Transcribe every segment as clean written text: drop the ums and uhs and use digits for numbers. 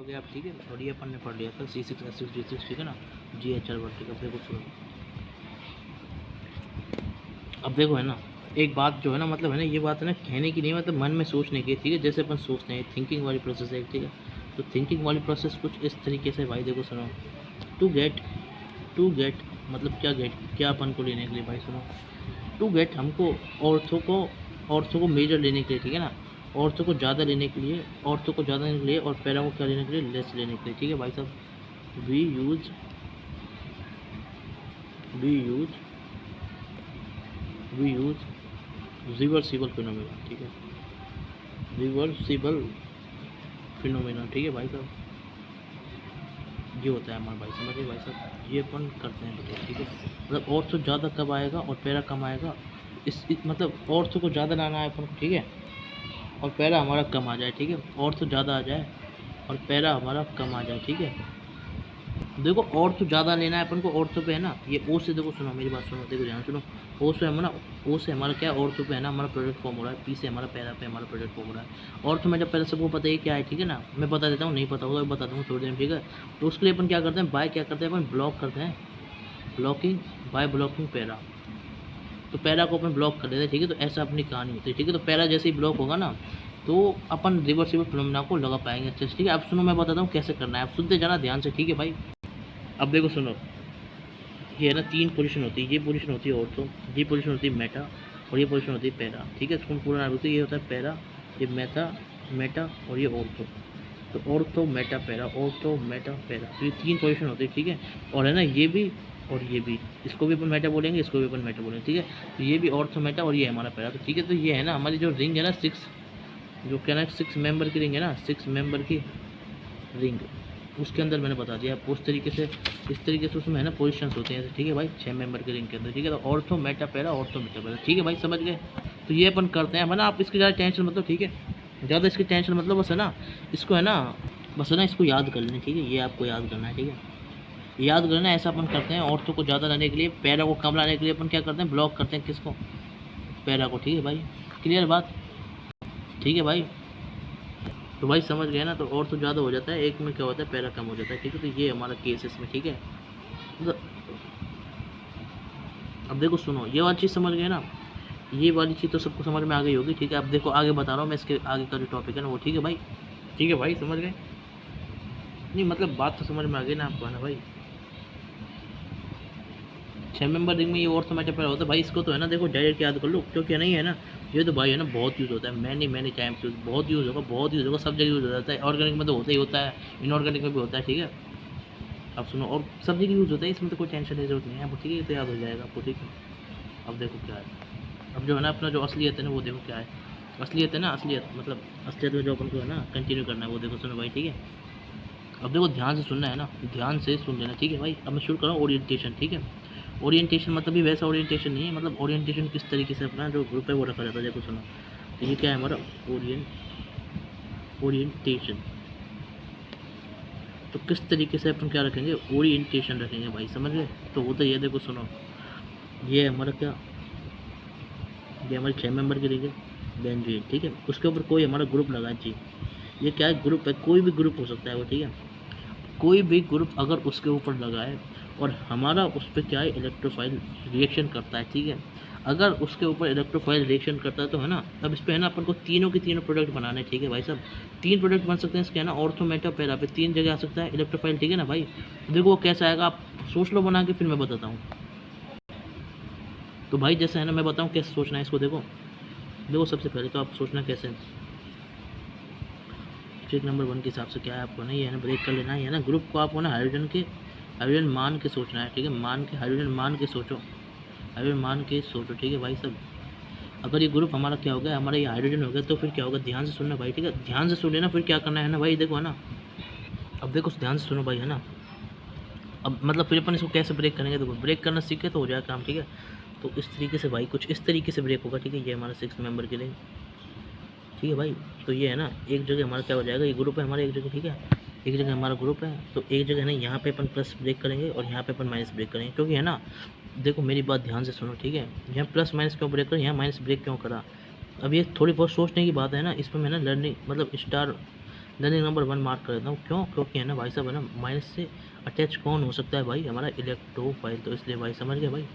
गया अब, ठीक है। और ये अपन ने पढ़ लिया था C6H6G6, ठीक है ना, GHR1, ठीक है। अब देखो सुनो, अब देखो है ना, एक बात जो है ना, मतलब है ना, ये बात है ना कहने की नहीं, मतलब मन में सोचने की, ठीक है। जैसे अपन सोचते हैं, थिंकिंग वाली प्रोसेस है, ठीक है। तो थिंकिंग वाली प्रोसेस कुछ इस तरीके से भाई, देखो सुनो, टू गेट, टू गेट मतलब क्या गेट, क्या अपन को लेने के लिए भाई सुनो, टू गेट हमको ऑर्थो को मेजर लेने के लिए, ठीक है ना, ऑर्थो को ज़्यादा लेने के लिए, ऑर्थो को ज़्यादा लेने के लिए, और पैरा को क्या लेने के लिए, लेस लेने के लिए, ठीक है भाई साहब। We use we use we use reversible phenomena, ठीक है, रिवर्सिबल फिनोमेना, ठीक है भाई साहब। ये होता है हमारा भाई, समझिए भाई साहब, ये अपन करते हैं बेटे, ठीक है। मतलब ऑर्थो ज़्यादा कब आएगा और पैरा कम आएगा, मतलब ऑर्थो को ज़्यादा लाना है अपन को, ठीक है, और पैरा हमारा कम आ जाए, ठीक है। ऑर्थो ज़्यादा आ जाए और पैरा हमारा कम आ जाए, ठीक है। देखो ऑर्थो ज़्यादा लेना है अपन को, ऑर्थो पे है ना, ये ओ से, देखो सुनो मेरी बात सुनो, देखो ध्यान सुनो, ओ से हमारा, ओ से हमारा क्या, ऑर्थो पे है ना हमारा प्रोडक्ट फॉर्म हो रहा है, पी से हमारा पैरा पे हमारा प्रोडक्ट फॉर्म हो रहा है। ऑर्थो में जब पहले सबको पता है क्या है, ठीक है ना, मैं बता देता हूँ, नहीं पता होगा बता दूँगा थोड़ी देर में, ठीक है। तो उसके लिए अपन क्या करते हैं, बाय क्या करते हैं अपन, ब्लॉक करते हैं, ब्लॉकिंग, बाय ब्लॉकिंग पैरा। तो पैरा को अपन ब्लॉक कर देते हैं, ठीक है। तो ऐसा अपनी कहानी होती है, ठीक है। तो पैरा जैसे ही ब्लॉक होगा ना, तो अपन रिवर्सिबल फिनोमेना को लगा पाएंगे अच्छे से, ठीक है। अब सुनो, मैं बताता हूँ कैसे करना है, आप सुनते जाना ध्यान से, ठीक है भाई। अब देखो सुनो, ये है ना, तीन पोजीशन होती है, ये पोजीशन होती है ऑर्थो, ये पोजीशन होती है मेटा, और ये पोजीशन होती है पैरा, ठीक है। इसको पूरा नाम होती है, ये होता है पैरा, ये मेटा, मेटा और ये ऑर्थो। तो ortho Meta para, ortho Meta para, तो ये तीन पोजीशन होती है, ठीक है। और है ना ये भी और ये भी, इसको भी अपन मेटा बोलेंगे, इसको भी अपन मेटा बोलेंगे, ठीक है। तो ये भी ऑर्थो मेटा और ये हमारा पैरा, तो ठीक है। तो ये है ना हमारी जो रिंग है ना, जो क्या ना 6 मेंबर की रिंग है ना, 6 मेंबर की रिंग, उसके अंदर मैंने बता दिया आपको, उस तरीके से, इस तरीके से उसमें है ना पोजीशंस होते हैं, ठीक है भाई, 6 मेंबर के रिंग के अंदर, ठीक है। तो ortho Meta para, ortho Meta para, ठीक है भाई, समझ गए। तो ये अपन करते हैं, है ना। आप इसकी ज़्यादा टेंशन मतलब, ठीक है, ज़्यादा इसकी टेंशन मतलब, बस है ना, इसको है ना, बस है ना, इसको याद कर लेना, ठीक है। ये आपको याद करना है, ठीक है, याद करना है। ऐसा अपन करते हैं, ऑर्थो को ज़्यादा लाने के लिए, पैरा को कम लाने के लिए अपन क्या करते हैं, ब्लॉक करते हैं किसको, पैरा को, ठीक है भाई। क्लियर बात, ठीक है भाई। तो भाई समझ गए ना। तो और तो ज़्यादा हो जाता है, एक में क्या होता है, पैरा कम हो जाता है, ठीक है। तो ये हमारा केस इसमें, ठीक है। तो अब देखो सुनो, ये वाली चीज़ समझ गए ना, ये वाली चीज़ तो सबको समझ में आ गई होगी, ठीक है। अब देखो आगे बता रहा हूँ मैं, इसके आगे का जो टॉपिक है ना वो, ठीक है भाई, ठीक है भाई, समझ गए, नहीं मतलब बात तो समझ में आ गई ना आपको, है ना भाई। 6 मेंबर रिंग में ये ऑर्थोमेटिक पैरा होता है भाई, इसको तो है ना, देखो डायरेक्ट याद कर लो, क्योंकि नहीं है ना, ये तो भाई है ना बहुत यूज़ होता है, मैंने टाइम्स यूज़, बहुत यूज़ होगा, बहुत यूज़ होगा, सब जगह यूज़ हो जाता है। ऑर्गेनिक में तो होता ही होता है, इनऑर्गेनिक में भी होता है, ठीक है। अब सुनो, और सब जगह यूज़ होता है, इसमें तो कोई टेंशन की जरूरत नहीं है आपको, ठीक है। तो याद हो जाएगा आपको, ठीक है। अब देखो क्या है, अब जो है ना अपना जो असलियत है ना, वो देखो क्या है, असलियत है ना, असलियत मतलब असलियत में जो अपन को है ना कंटिन्यू करना है, वो देखो सुनो भाई, ठीक है। अब देखो ध्यान से सुनना है ना, ध्यान से सुन लेना, ठीक है भाई। अब मैं शुरू कर रहा हूँ ओरिएंटेशन, ठीक है। ओरिएंटेशन मतलब भी वैसा ओरिएंटेशन नहीं है, मतलब ओरिएंटेशन किस तरीके से अपना जो ग्रुप है वो रखा जाता है, देखो सुनो। तो ये क्या है हमारा ओरिएंटेशन, तो किस तरीके से अपन क्या रखेंगे, ओरिएंटेशन रखेंगे भाई, समझ गए। तो वो तो ये देखो सुनो, ये हमारा क्या, ये हमारे 6 मेंबर की लीजिए बेंजीन, ठीक है। उसके ऊपर कोई हमारा ग्रुप लगा चाहिए, ये क्या है, ग्रुप है, कोई भी ग्रुप हो सकता है वो, ठीक है। कोई भी ग्रुप अगर उसके ऊपर लगा है और हमारा उस पर क्या है, इलेक्ट्रोफाइल रिएक्शन करता है, ठीक है। अगर उसके ऊपर इलेक्ट्रोफाइल रिएक्शन करता है तो है ना, अब इस पर है ना अपन को तीनों के तीनों प्रोडक्ट बनाने, ठीक है भाई साहब। 3 प्रोडक्ट बन सकते हैं इसके, है ना, ऑर्थो मेटा पैरा पे 3 जगह आ सकता है इलेक्ट्रोफाइल, ठीक है ना भाई। देखो वो कैसा आएगा, आप सोच लो बना के, फिर मैं बताता हूँ। तो भाई जैसे है ना, मैं बताऊँ कैसे सोचना है इसको, देखो देखो सबसे पहले तो आप सोचना कैसे, ट्रिक नंबर 1 के हिसाब से क्या है, आपको ना ये है ना ब्रेक कर लेना है, ये ना ग्रुप को आपको ना हाइड्रोजन मान के सोचना है, ठीक है। हाइड्रोजन मान के सोचो, हाइड्रोजन मान के सोचो, ठीक है भाई सब। अगर ये ग्रुप हमारा क्या हो गया, हमारा ये हाइड्रोजन हो गया, तो फिर क्या होगा, ध्यान से सुनना भाई, ठीक है, ध्यान से सुन लेना। फिर क्या करना है ना भाई, देखो है ना, अब देखो ध्यान से सुनो भाई, है ना। अब मतलब फिर अपन इसको कैसे ब्रेक करेंगे, देखो ब्रेक करना सीखे तो हो जाएगा काम, ठीक है। तो इस तरीके से भाई, कुछ इस तरीके से ब्रेक होगा, ठीक है। ये हमारा 6 मेंबर के लिए, ठीक है भाई। तो ये है ना, एक जगह हमारा क्या हो जाएगा, ये ग्रुप है हमारा एक जगह, ठीक है, एक जगह हमारा ग्रुप है। तो एक जगह है ना, यहाँ पे अपन प्लस ब्रेक करेंगे और यहाँ पे अपन माइनस ब्रेक करेंगे, क्योंकि है ना, देखो मेरी बात ध्यान से सुनो, ठीक है। यहाँ प्लस माइनस क्यों ब्रेक करें, यहाँ माइनस ब्रेक क्यों करा, अब ये थोड़ी बहुत सोचने की बात है ना, इसमें मैं ना लर्निंग मतलब लर्निंग नंबर 1 मार्क कर देता हूँ। क्यों? क्योंकि है ना भाई साहब है ना माइनस से अटैच कौन हो सकता है भाई? हमारा इलेक्ट्रोफाइल। तो इसलिए भाई समझ गए भाई,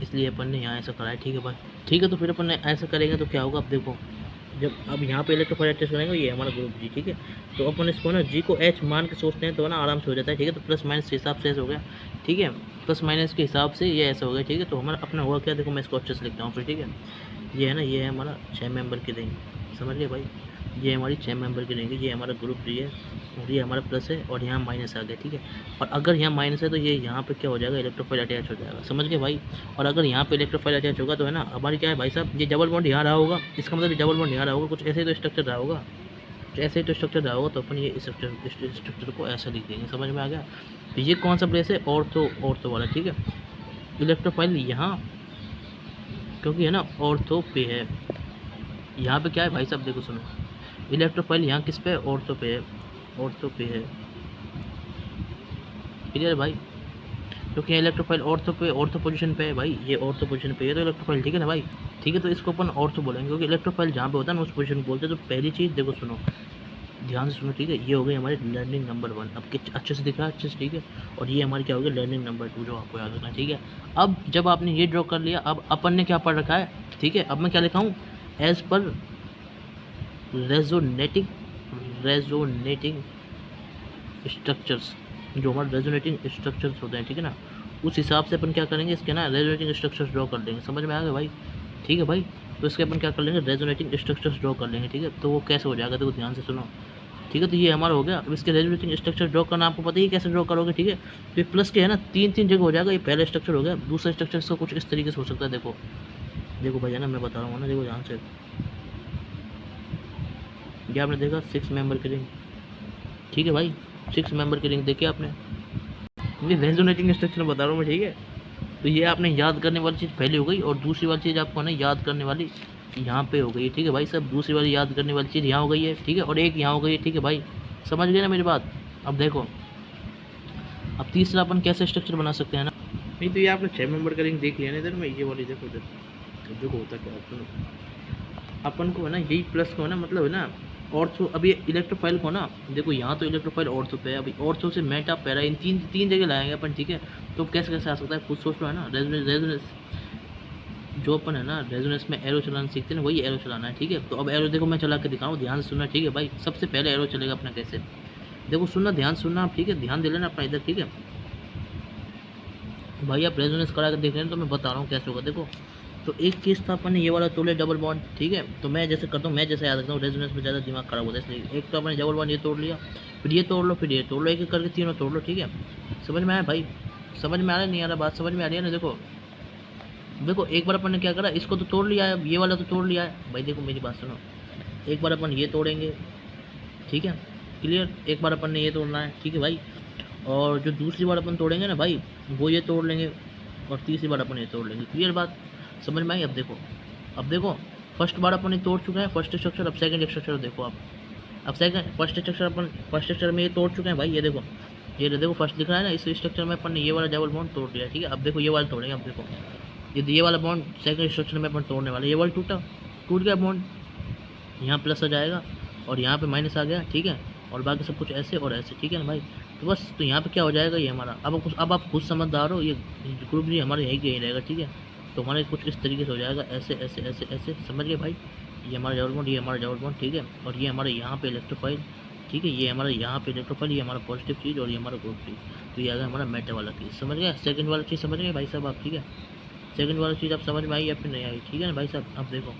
इसलिए अपन ने यहाँ ऐसा करा है। ठीक है भाई, ठीक है। तो फिर अपन ने ऐसा करेंगे तो क्या होगा अब देखो, जब अब यहाँ पे इलेक्ट्रोफाइल अटैच करेंगे, ये हमारा ग्रुप जी, ठीक है। तो अपन इसको ना जी को एच मान के सोचते हैं तो ना आराम से हो जाता है। ठीक है, तो प्लस माइनस के हिसाब से ऐसा हो गया। ठीक है, प्लस माइनस के हिसाब से ये ऐसा हो गया। ठीक है, तो हमारा अपना हुआ क्या, देखो मैं इसको अच्छे से लिखता हूँ फिर। ठीक है, ये है ना, ये है हमारा 6 मेंबर की रिंग, समझ गए भाई। ये हमारी 6 मेंबर की रिंग है, ये हमारा ग्रुप डी है और ये हमारा प्लस है और यहाँ माइनस आ गया। ठीक है, और अगर यहाँ माइनस है तो ये यहाँ पे क्या हो जाएगा, इलेक्ट्रोफाइल अटैच हो जाएगा, समझ गए भाई। और अगर यहाँ पे इलेक्ट्रोफाइल अटैच होगा तो है ना हमारी क्या है भाई साहब, ये डबल बॉन्ड यहाँ रहा होगा, इसका मतलब डबल बॉन्ड यहाँ रहा होगा, कुछ ऐसे ही तो स्ट्रक्चर रहा होगा, कुछ ऐसे ही तो स्ट्रक्चर रहा होगा। तो अपन ये स्ट्रक्चर को ऐसा लिख देंगे, समझ में आ गया। तो ये कौन सा प्लेस है, ऑर्थो वाला। ठीक है, इलेक्ट्रोफाइल यहाँ क्योंकि है ना ऑर्थो पे है, यहाँ पे क्या है भाई साहब, देखो सुनो, इलेक्ट्रोफाइल यहाँ किस पे है, ऑर्थो पे है, ऑर्थो पे है। क्लियर भाई, क्योंकि यहाँ इलेक्ट्रोफाइल ऑर्थो पोजीशन पे है भाई, ये ऑर्थो पोजीशन पे है तो इलेक्ट्रोफाइल, ठीक है ना भाई। ठीक है, तो इसको अपन ऑर्थो बोलेंगे क्योंकि इलेक्ट्रोफाइल जहाँ पे होता है ना उस पोजीशन को बोलते हैं। तो पहली चीज़ देखो सुनो, ध्यान से सुनो, ठीक है। ये हो गई हमारी लर्निंग नंबर 1, अब अच्छे से दिख रहा है, अच्छे से, ठीक है। और ये हमारी क्या हो गई, लर्निंग नंबर 2, जो आपको याद रखना है। ठीक है, अब जब आपने ये ड्रॉ कर लिया, अब अपन ने क्या पढ़ रखा है, ठीक है। अब मैं क्या लिखा हूँ, एज पर रेजोनेटिंग स्ट्रक्चर्स, जो हमारे रेजोनेटिंग स्ट्रक्चर्स होते हैं, ठीक है ना, उस हिसाब से अपन क्या करेंगे, इसके ना रेजोनेटिंग स्ट्रक्चर्स ड्रॉ कर देंगे, समझ में आ गया भाई। ठीक है भाई, तो इसके अपन क्या कर लेंगे, रेजोनेटिंग स्ट्रक्चर्स ड्रॉ कर लेंगे। ठीक है, तो वो कैसे हो जाएगा, देखो ध्यान से सुनो। ठीक है, तो ये हमारा हो गया। अब इसके रेजोनेटिंग स्ट्रक्चर ड्रॉ करना आपको पता ही कैसे ड्रॉ करोगे। ठीक है, तो ये प्लस के है ना 3 जगह हो जाएगा। ये पहला स्ट्रक्चर हो गया, दूसरा स्ट्रक्चर इसका कुछ इस तरीके से हो सकता है। देखो देखो भाई है ना, मैं बता रहा हूँ ना, देखो ध्यान से। ये आपने देखा 6 मेंबर की रिंग, ठीक है भाई, 6 मेंबर की रिंग देखी आपने, ये रेजोनेटिंग स्ट्रक्चर बता रहा हूँ मैं। ठीक है, तो ये आपने याद करने वाली चीज़ पहले हो गई, और दूसरी वाली चीज़ आपको ना याद करने वाली यहाँ पे हो गई। ठीक है भाई, सब दूसरी वाली याद करने वाली चीज़ यहाँ हो गई है। ठीक है, और एक यहाँ हो गई है। ठीक है भाई, समझ गए ना मेरी बात। अब देखो, अब तीसरा अपन कैसे स्ट्रक्चर बना सकते हैं ना, नहीं तो ये आपने 6 मेंबर का रिंग देख लिया ना इधर में, ये वाली देखो इधर, देखो होता क्या है, सुनो। अपन को है ना यही प्लस को है ना, मतलब है ना ऑर्थो, अब ये इलेक्ट्रोफाइल को ना देखो, यहाँ तो इलेक्ट्रोफाइल ऑर्थो पे है, अभी ऑर्थो से मेटा पैरा, इन तीन जगह लाएंगे अपन। ठीक है, तो कैसे कैसे आ सकता है, खुद सोच लो, है ना। रेजोनेंस जो अपन है ना, रेजोनेंस में एरो चलाना सीखते हैं ना, वही एरो चलाना है। ठीक है, तो अब एरो देखो मैं चला के दिखाऊँ, ध्यान से सुनना। ठीक है भाई, सबसे पहले एरो चलेगा अपना कैसे, देखो सुनना, ध्यान सुनना आप। ठीक है, ध्यान दे लेना अपना इधर। ठीक है भाई, आप रेजोनेंस करा के देख रहे हैं तो मैं बता रहा हूँ कैसे होगा। देखो, तो एक केस था अपन ने ये वाला तोड़ लिया डबल बॉन्ड। ठीक है, तो मैं जैसे करता हूँ, मैं जैसे याद रखता हूँ, रेजोनेंस में ज़्यादा दिमाग खराब होता है, इसलिए एक तो अपने डबल बॉन्ड ये तोड़ लिया, फिर ये तोड़ लो, फिर ये तोड़ लो, एक एक करके तीनों तोड़ लो। ठीक है, समझ में आया भाई, समझ में आ रहा है, नहीं आ रहा, बात समझ में आ रही है ना। देखो देखो, एक बार अपन ने क्या करा, इसको तो तोड़ लिया है, ये वाला तो तोड़ लिया है भाई। देखो मेरी बात सुनो, एक बार अपन ये तोड़ेंगे, ठीक है, क्लियर। एक बार अपन ने ये तोड़ना है, ठीक है भाई। और जो दूसरी बार अपन तोड़ेंगे ना भाई, वो ये तोड़ लेंगे, और तीसरी बार अपन ये तोड़ लेंगे। क्लियर बात, समझ में आई। अब देखो फर्स्ट बार अपन ने तोड़ चुके हैं फर्स्ट स्ट्रक्चर, अब सेकंड स्ट्रक्चर देखो आप। अब सेकंड फर्स्ट स्ट्रक्चर में ये तोड़ चुके हैं भाई, ये देखो फर्स्ट दिख रहा है ना, इस स्ट्रक्चर में अपन ने ये वाला डबल बॉन्ड तोड़ दिया। ठीक है, अब देखो ये वाला तोड़ेंगे। अब देखो ये वाला बॉन्ड सेकंड स्ट्रक्चर में अपन तोड़ने वाले, ये वाला टूट गया बॉन्ड, यहाँ प्लस आ जाएगा और यहाँ पे माइनस आ गया। ठीक है, और बाकी सब कुछ ऐसे और ऐसे। ठीक है ना भाई, तो बस, तो यहाँ पे क्या हो जाएगा, ये हमारा, अब आप खुद समझदार हो, ये ग्रुप जी हमारे यहीं कहीं रहेगा। ठीक है, तो हमारे कुछ इस तरीके से हो जाएगा, ऐसे ऐसे ऐसे ऐसे, समझ गए भाई। ये हमारा डबल बॉन्ड, ये हमारा डबल बॉन्ड, ठीक है, और ये हमारे यहाँ पे इलेक्ट्रोफाइल। ठीक है, ये हमारा यहाँ पे इलेक्ट्रोफाइल, ये हमारा पॉजिटिव चीज़, और ये हमारा ग्रुप चीज़। तो ये आ गया हमारा मेटा वाला चीज़, समझ गए। सेकंड वाला चीज़ समझ गए भाई साहब आप। ठीक है, सेकंड वाला चीज़ आप समझ में आई या फिर नहीं आई, ठीक है ना भाई साहब। अब देखो,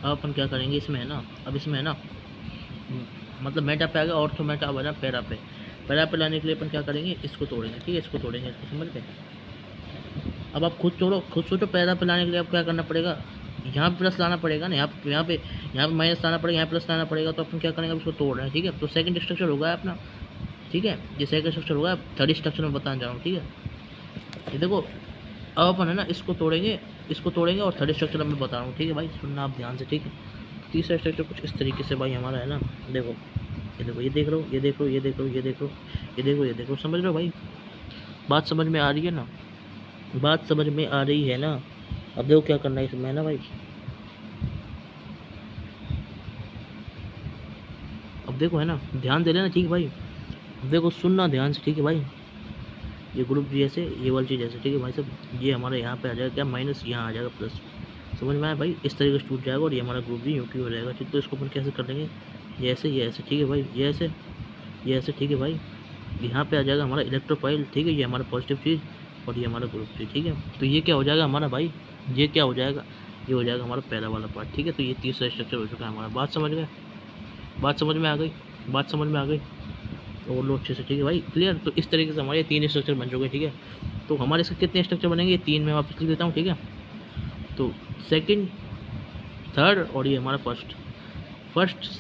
अब अपन क्या करेंगे इसमें है ना, अब इसमें है ना, मतलब मेटा पे आ गया, ऑर्थो मेटा बना पैरा पे लाने के लिए अपन क्या करेंगे, इसको तोड़ेंगे। ठीक है, इसको तोड़ेंगे, इसको समझ गए। अब आप खुद सोचो, पैरा पे लाने के लिए अब क्या करना पड़ेगा, यहाँ पे प्लस लाना पड़ेगा ना, यहाँ पे माइनस लाना पड़ेगा, यहाँ प्लस लाना पड़ेगा। तो अपन क्या करेंगे, अब इसको तोड़ रहे हैं। ठीक है, तो सेकंड स्ट्रक्चर होगा अपना। ठीक है, ये सेकंड स्ट्रक्चर होगा, थर्ड स्ट्रक्चर में बताने जा रहा हूँ। ठीक है, ये देखो, अब अपन है ना इसको तोड़ेंगे और थर्ड स्ट्रक्चर मैं बता रहा हूँ। ठीक है भाई, सुनना आप ध्यान से। ठीक है, तीसरा स्ट्रक्चर कुछ इस तरीके से भाई हमारा है ना, देखो ये देख लो, ये देख लो, ये देख लो, ये देख लो, ये देखो, ये देखो, समझ लो भाई, बात समझ में आ रही है ना, बात समझ में आ रही है ना। अब देखो क्या करना है इसमें है ना भाई, अब देखो है ना, ध्यान दे लेना, ठीक है भाई। अब देखो सुनना ध्यान से, ठीक है भाई। ये ग्रुप जी ऐसे, ये वाली चीज़ ऐसे, ठीक है भाई साहब। ये हमारे यहाँ पे आ जाएगा क्या, माइनस, यहाँ आ जाएगा प्लस। समझ में आया भाई? इस तरीके से टूट जाएगा और ये हमारा ग्रुप जी यूँ की हो जाएगा, ठीक। तो इसको अपन कैसे कर लेंगे, ये ऐसे, ठीक है भाई, ये ऐसे, ठीक है भाई। यहाँ पे आ जाएगा हमारा इलेक्ट्रोफाइल, ठीक है, ये हमारा पॉजिटिव चीज़ और ये हमारा ग्रुप जी, ठीक है। तो ये क्या हो जाएगा हमारा भाई, ये क्या हो जाएगा, ये हो जाएगा हमारा पहला वाला पार्ट, ठीक है। तो ये तीसरा स्ट्रक्चर हो चुका है हमारा। बात समझ गए? बात समझ में आ गई? बात समझ में आ गई? और लो अच्छे से, ठीक है भाई, क्लियर। तो इस तरीके से हमारे 3 स्ट्रक्चर बन चुके हैं, ठीक है। तो हमारे इसके कितने स्ट्रक्चर बनेंगे, 3 मैं वापस लिख देता हूँ, ठीक है। तो सेकंड, थर्ड और ये हमारा फर्स्ट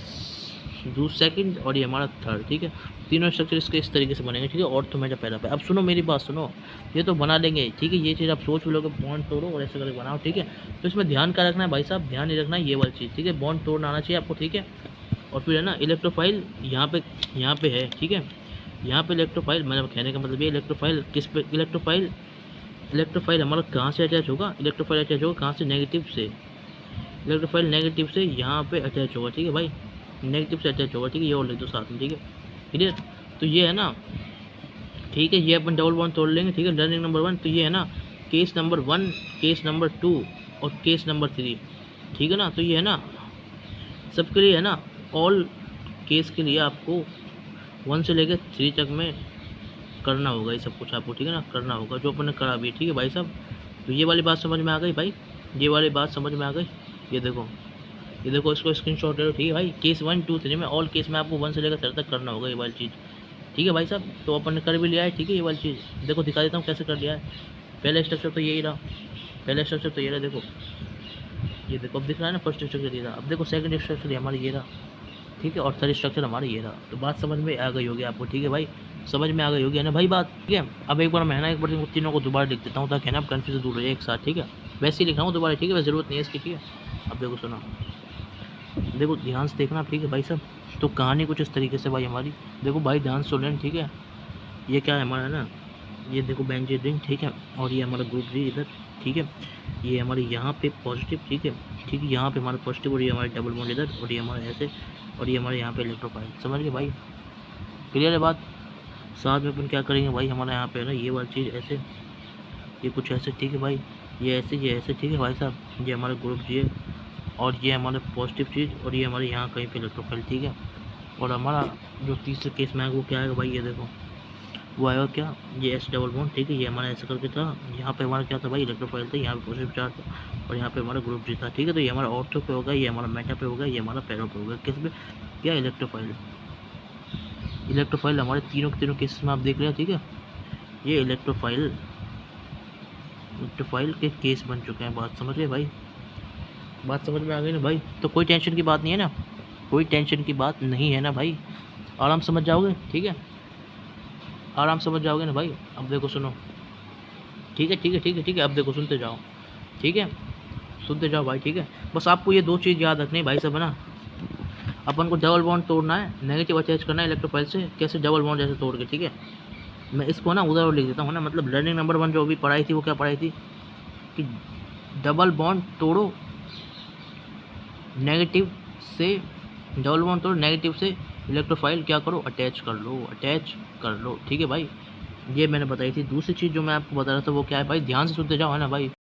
सेकंड और ये हमारा थर्ड, ठीक है। तीनों स्ट्रक्चर इसके इस तरीके से बनेंगे, ठीक है। और तो मेरा पहला पे, अब सुनो मेरी बात सुनो, ये तो बना लेंगे, ठीक है। ये चीज़ आप सोच लोगे, बॉन्ड तोड़ो और ऐसे करके बनाओ, ठीक है। तो इसमें ध्यान क्या रखना है भाई साहब, ध्यान नहीं रखना है ये वाली चीज़, ठीक है। बॉन्ड तोड़ना आना चाहिए आपको, ठीक है। और फिर है ना इलेक्ट्रोफाइल यहाँ पे है, ठीक है। यहाँ पे इलेक्ट्रोफाइल, मतलब कहने का मतलब ये इलेक्ट्रोफाइल किस पे, इलेक्ट्रोफाइल हमारा कहाँ से अटैच होगा, इलेक्ट्रोफाइल अटैच होगा कहाँ से, नेगेटिव से। इलेक्ट्रोफाइल नेगेटिव से यहाँ पे अटैच होगा, ठीक है भाई, नेगेटिव से अटैच होगा, ठीक है। ये और लिख दो साथ में, ठीक है, क्लियर। तो ये है ना, ठीक है, ये अपन डबल बॉन्ड तोड़ लेंगे, ठीक है। लर्निंग नंबर 1, तो ये है ना केस नंबर 1, केस नंबर 2 और केस नंबर 3, ठीक है ना। तो ये है ना सबके लिए है ना, ऑल केस के लिए आपको 1 से लेकर 3 तक में करना होगा ये सब कुछ आपको, ठीक है ना, करना होगा जो अपन ने करा भी है, ठीक है भाई साहब। तो ये वाली बात समझ में आ गई भाई, ये वाली बात समझ में आ गई। ये देखो इसको स्क्रीनशॉट ले लो, ठीक है भाई। केस 1, 2, 3 में, ऑल केस में आपको 1 से लेकर 3 तक करना होगा ये वाली चीज़, ठीक है भाई साहब। तो अपन ने कर भी लिया है, ठीक है। ये वाली चीज़ देखो, दिखा देता हूँ कैसे कर लिया है। पहला स्ट्रक्चर तो यही रहा, पहला स्ट्रक्चर तो ये रहा, देखो ये देखो, अब दिख रहा है ना, फर्स्ट स्ट्रक्चर ये रहा। अब देखो सेकंड स्ट्रक्चर हमारा ये रहा, ठीक है। और थर्ड स्ट्रक्चर हमारा ये रहा। तो बात समझ में आ गई होगी आपको, ठीक है भाई, समझ में आ गई होगी है ना भाई बात, ठीक है। अब एक बार मैं ना, एक बार तीनों को दोबारा लिख देता हूँ ताकि ना कन्फ्यूजन दूर हो जाए एक साथ, ठीक है। वैसे ही लिखा हूँ दोबारा, ठीक है, वैसे ज़रूरत नहीं है इसकी, ठीक है। अब देखो सुनो, देखो ध्यान से देखना, ठीक है भाई साहब। तो कहानी कुछ इस तरीके से भाई हमारी, देखो भाई ध्यान से सुन लेना, ठीक है। ये क्या है हमारा ना, ये देखो बेंजीन रिंग, ठीक है। और ये हमारा ग्रुप जी इधर, ठीक है। ये हमारे यहाँ पे पॉजिटिव, ठीक है, ठीक है। यहाँ पे हमारा पॉजिटिव और ये हमारे डबल बॉन्ड इधर और ये हमारे ऐसे और ये हमारे यहाँ पे इलेक्ट्रोफाइल, समझ गए भाई, क्लियर है बात। साथ में अपन क्या करेंगे भाई, हमारे यहाँ पे ना ये वाली चीज़ ऐसे, ये कुछ ऐसे, ठीक है भाई, ये ऐसे, ठीक है भाई साहब। ये हमारा ग्रुप जी है और ये हमारा पॉजिटिव चीज़ और ये हमारे यहाँ कहीं पे इलेक्ट्रोफाइल, ठीक है। और हमारा जो तीसरे केस में आएगा वो क्या आएगा भाई, ये देखो वो आएगा क्या, ये एस डबल बॉन्ड, ठीक है। ये हमारा ऐसे करके था, यहाँ पे हमारा क्या था भाई, इलेक्ट्रोफाइल था, यहाँ पे पॉजिटिव चार्ज था और यहाँ पे हमारा ग्रुप जी था, ठीक है। तो ये हमारा ऑर्थो पे होगा, ये हमारा मेटा पे होगा, ये हमारा पैरो पे होगा, किस पे, क्या, इलेक्ट्रोफाइल हमारे तीनों के तीनों केसेस में आप देख लिया, ठीक है। ये इलेक्ट्रोफाइल के केस बन चुके हैं, बात समझ गए भाई, बात समझ में आ गई ना भाई। तो कोई टेंशन की बात नहीं है ना, कोई टेंशन की बात नहीं है ना भाई, आराम समझ जाओगे, ठीक है, आराम समझ जाओगे ना भाई। अब देखो सुनो, ठीक है, ठीक है, ठीक है, ठीक है। अब देखो सुनते जाओ, ठीक है, सुनते जाओ भाई, ठीक है। बस आपको ये 2 चीज़ याद रखनी है भाई साहब, है ना। अपन को डबल बॉन्ड तोड़ना है, नेगेटिव अटैच करना है इलेक्ट्रोफाइल से, कैसे, डबल बॉन्ड जैसे तोड़ के, ठीक है। मैं इसको ना उधर लिख देता हूँ ना, मतलब लर्निंग नंबर 1 जो अभी पढ़ाई थी वो क्या पढ़ाई थी कि डबल बॉन्ड तोड़ो नेगेटिव से, डबल बॉन्ड तोड़ो नेगेटिव से इलेक्ट्रोफाइल क्या करो, अटैच कर लो, ठीक है भाई। ये मैंने बताई थी। दूसरी चीज़ जो मैं आपको बता रहा था वो क्या है भाई, ध्यान से सुनते जाओ, है ना भाई।